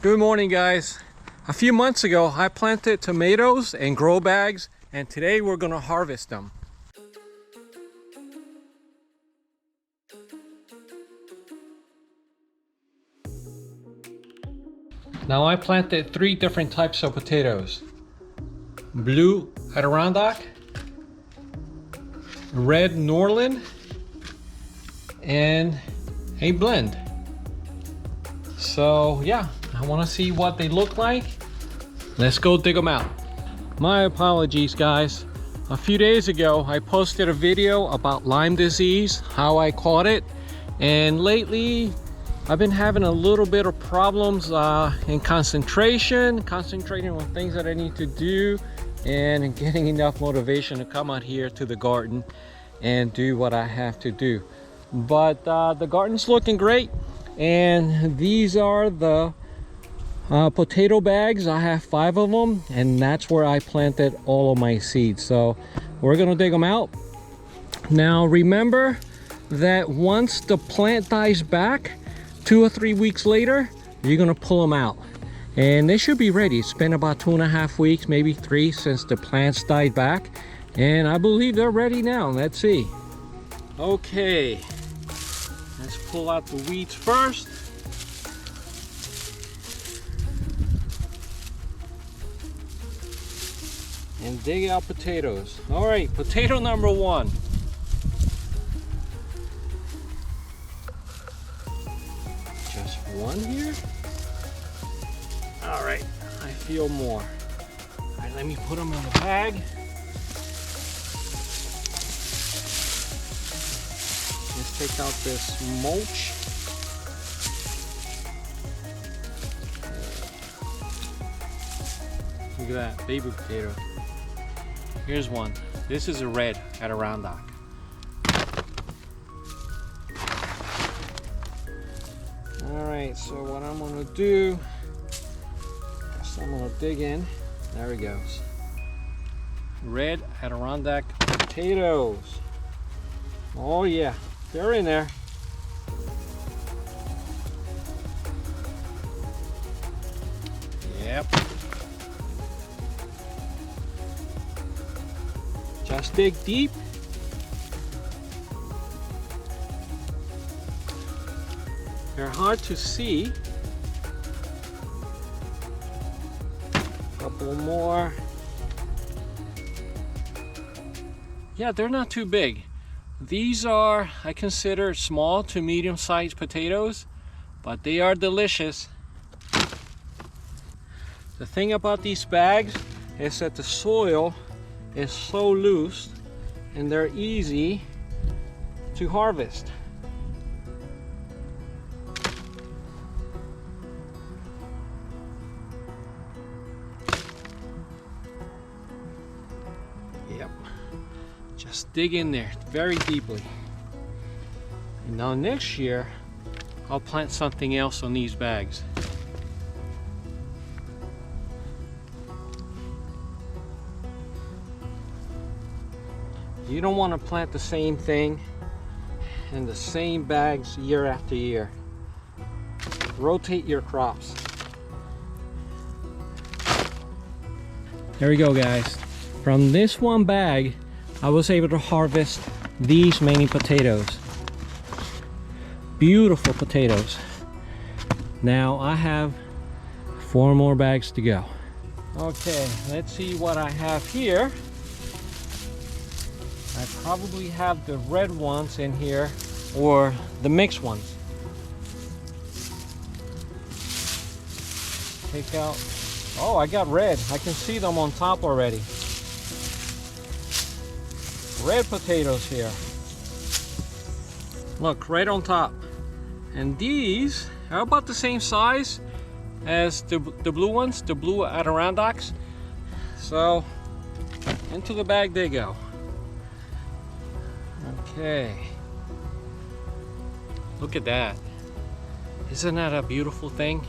Good morning, guys. A few months ago I planted tomatoes in grow bags, and today we're gonna harvest them. Now I planted 3 different types of potatoes: blue Adirondack, red Norland, and a blend. So yeah, I want to see what they look like. Let's go dig them out. My apologies, guys. A few days ago I posted a video about Lyme disease, how I caught it, and lately I've been having a little bit of problems in concentrating on things that I need to do, and getting enough motivation to come out here to the garden and do what I have to do. But the garden's looking great, and these are the potato bags. I have 5 of them, and that's where I planted all of my seeds. So we're gonna dig them out. Now remember that once the plant dies back, 2 or 3 weeks later, you're gonna pull them out, and they should be ready. It's been about 2.5 weeks, maybe 3, since the plants died back, and I believe they're ready now. Let's see. Okay, let's pull out the weeds first. And dig out potatoes. All right, potato number 1. Just 1 here. All right, I feel more. All right, let me put them in the bag. Let's take out this mulch. Look at that, baby potato. Here's one. This is a red Adirondack. All right, so what I'm gonna do is I'm gonna dig in. There he goes. Red Adirondack potatoes. Oh yeah, they're in there. Yep. Just dig deep. They're hard to see. Couple more. Yeah, they're not too big. These are, I consider, small to medium-sized potatoes, but they are delicious. The thing about these bags is that the soil is so loose and they're easy to harvest. Yep, just dig in there very deeply. And now next year I'll plant something else on these bags. You don't want to plant the same thing in the same bags year after year. Rotate your crops. There we go, guys. From this one bag, I was able to harvest these many potatoes. Beautiful potatoes. Now I have 4 more bags to go. Okay, let's see what I have here. I probably have the red ones in here, or the mixed ones. Take out, oh, I got red. I can see them on top already. Red potatoes here. Look, right on top. And these are about the same size as the blue ones, the blue Adirondacks. So, into the bag they go. Okay, look at that. Isn't that a beautiful thing?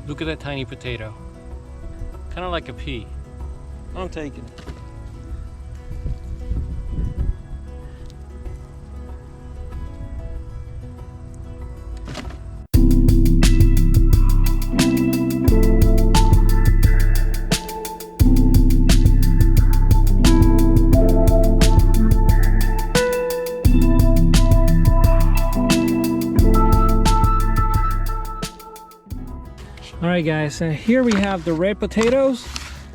Look at that tiny potato. Kind of like a pea. I'm taking it. All right, guys, here we have the red potatoes,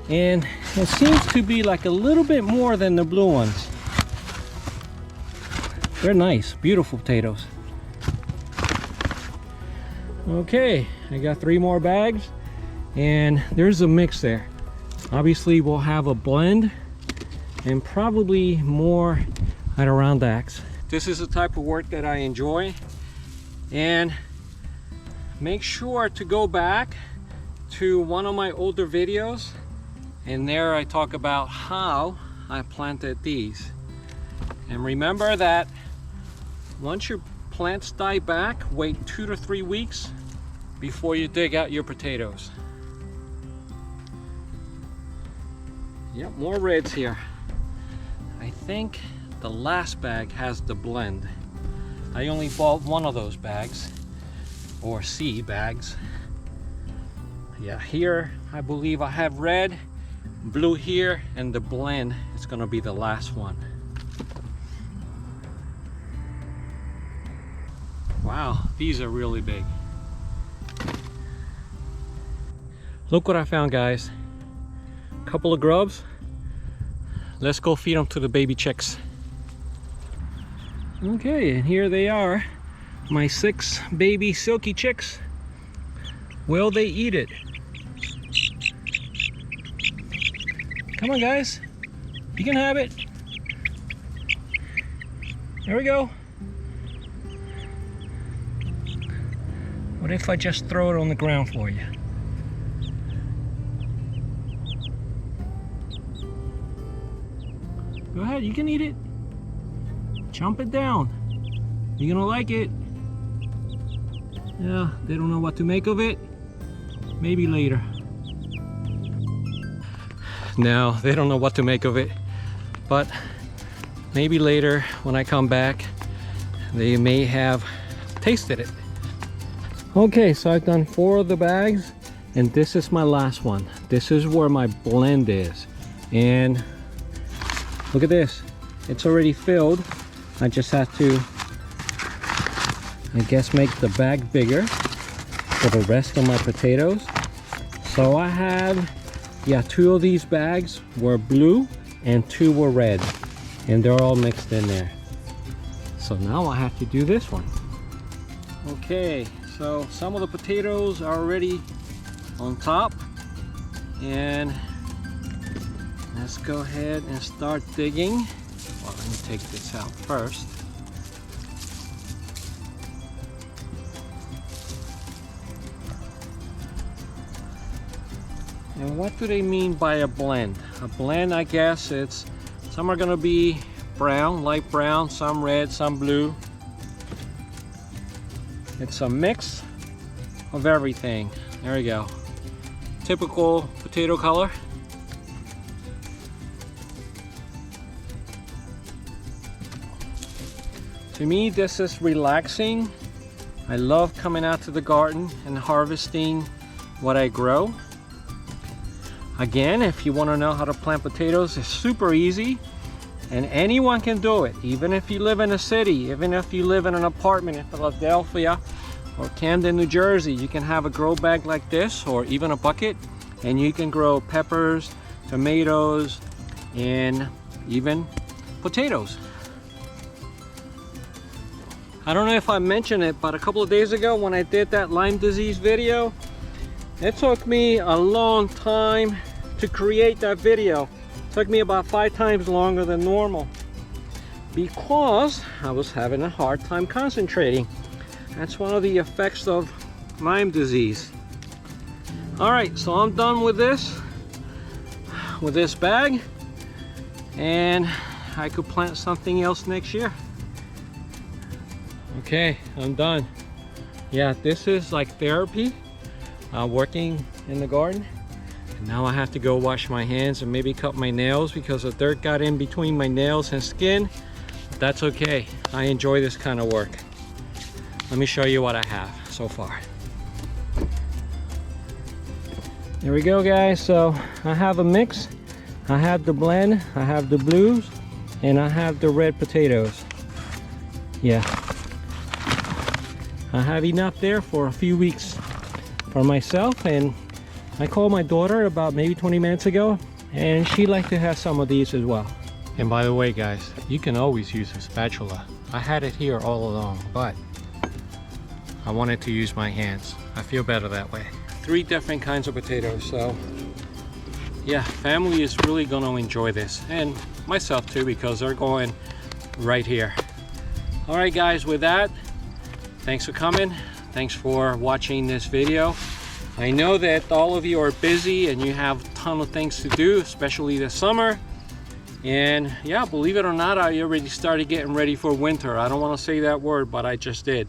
and it seems to be like a little bit more than the blue ones. They're nice, beautiful potatoes. Okay, I got 3 more bags, and there's a mix there. Obviously, we'll have a blend and probably more Adirondacks. This is the type of work that I enjoy, and make sure to go back to one of my older videos, and there I talk about how I planted these. And remember that once your plants die back, wait 2 to 3 weeks before you dig out your potatoes. Yep, more reds here. I think the last bag has the blend. I only bought one of those bags, or seed bags. Yeah, here I believe I have red, blue here, and the blend is gonna be the last one. Wow, these are really big. Look what I found, guys. A couple of grubs. Let's go feed them to the baby chicks. Okay, and here they are. My 6 baby silky chicks. Will they eat it? Come on, guys. You can have it. There we go. What if I just throw it on the ground for you? Go ahead, you can eat it. Chomp it down. You're gonna like it. Yeah, they don't know what to make of it. Maybe later. No, they don't know what to make of it. But maybe later when I come back, they may have tasted it. Okay, so I've done 4 of the bags, and this is my last one. This is where my blend is. And look at this. It's already filled. I just have to, I guess, make the bag bigger for the rest of my potatoes. So I have, yeah, 2 of these bags were blue and 2 were red, and they're all mixed in there. So now I have to do this one. Okay, so some of the potatoes are already on top, and let's go ahead and start digging. Well, let me take this out first. And what do they mean by a blend? A blend, I guess it's, some are gonna be brown, light brown, some red, some blue. It's a mix of everything. There we go. Typical potato color. To me, this is relaxing. I love coming out to the garden and harvesting what I grow. Again, if you want to know how to plant potatoes, it's super easy, and anyone can do it. Even if you live in a city, even if you live in an apartment in Philadelphia or Camden, New Jersey, you can have a grow bag like this, or even a bucket, and you can grow peppers, tomatoes, and even potatoes. I don't know if I mentioned it, but a couple of days ago when I did that Lyme disease video, it took me a long time to create that video. It took me about 5 times longer than normal because I was having a hard time concentrating. That's one of the effects of Lyme disease. All right, so I'm done with this bag, and I could plant something else next year. Okay, I'm done. Yeah, this is like therapy, working in the garden. Now I have to go wash my hands and maybe cut my nails because the dirt got in between my nails and skin. But that's okay. I enjoy this kind of work. Let me show you what I have so far. There we go, guys. So I have a mix. I have the blend, I have the blues, and I have the red potatoes. Yeah. I have enough there for a few weeks for myself, and I called my daughter about maybe 20 minutes ago, and she'd like to have some of these as well. And by the way, guys, you can always use a spatula. I had it here all along, but I wanted to use my hands. I feel better that way. 3 different kinds of potatoes, so yeah, family is really going to enjoy this, and myself too, because they're going right here. All right, guys, with that, thanks for coming. Thanks for watching this video. I know that all of you are busy and you have a ton of things to do, especially this summer. And yeah, believe it or not, I already started getting ready for winter. I don't want to say that word, but I just did.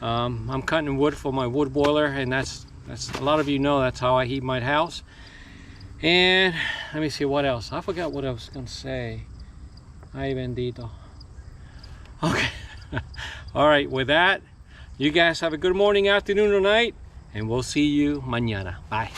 I'm cutting wood for my wood boiler, and that's a lot of you know that's how I heat my house. And let me see what else. I forgot what I was gonna say. Ay bendito. Okay. All right, with that, you guys have a good morning, afternoon, or night, and we'll see you mañana. Bye.